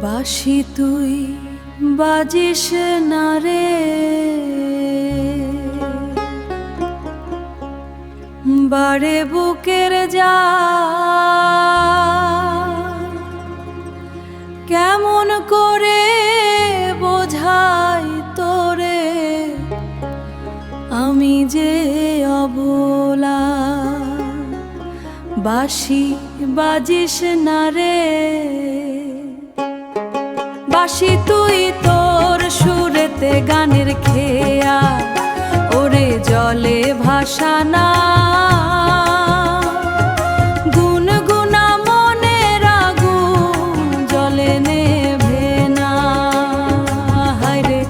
বাঁশি তুই বাজিস না রে, বারে বুকের যা কেমন করে বোঝাই তোরে আমি যে অবলা। বাঁশি বাজিস না রে, বাঁশি তুই তোর সুরেতে গানের খেয়া ওরে জলে ভাসানা। গুনগুনা মনের আগুন জলে নেভে না, হায়রে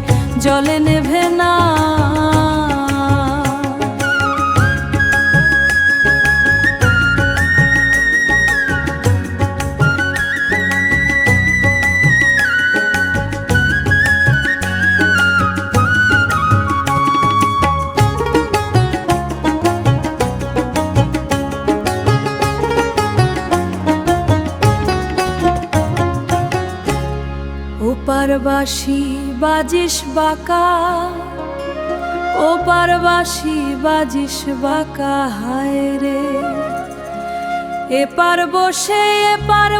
জলে নেভে না। ওপার বাঁশি বাজিস বাঁকা, ওপার বাঁশি বাজিস বাঁকা, হায় রে এপার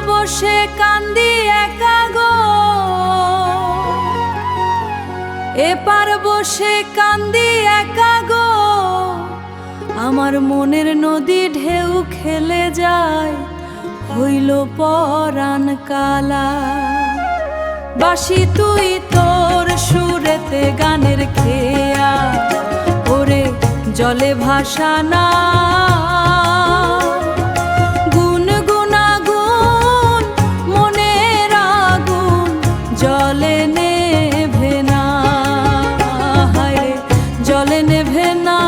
বসে কান্দি একা গো, এপার বসে কান্দি একা গো। আমার মনের নদী ঢেউ খেলে যায় হইল পরাণ কালা। বাঁশি তুই তোর সুরেতে গানের খেয়া ওরে জলে ভাসানা। গুনগুনা গুন মনের আগুন জলে নেভে না, হায়রে জলে নেভে না।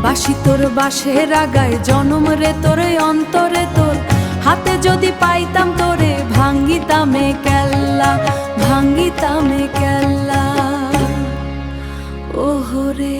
বাঁশি তোর বাঁশের আগায় জনম রে তোরে অন্তরে তোর হাতে যদি পাইতাম তোরে ভাঙ্গিতামে কেল্লা, ভাঙ্গিতামে কেল্লা। ওহরে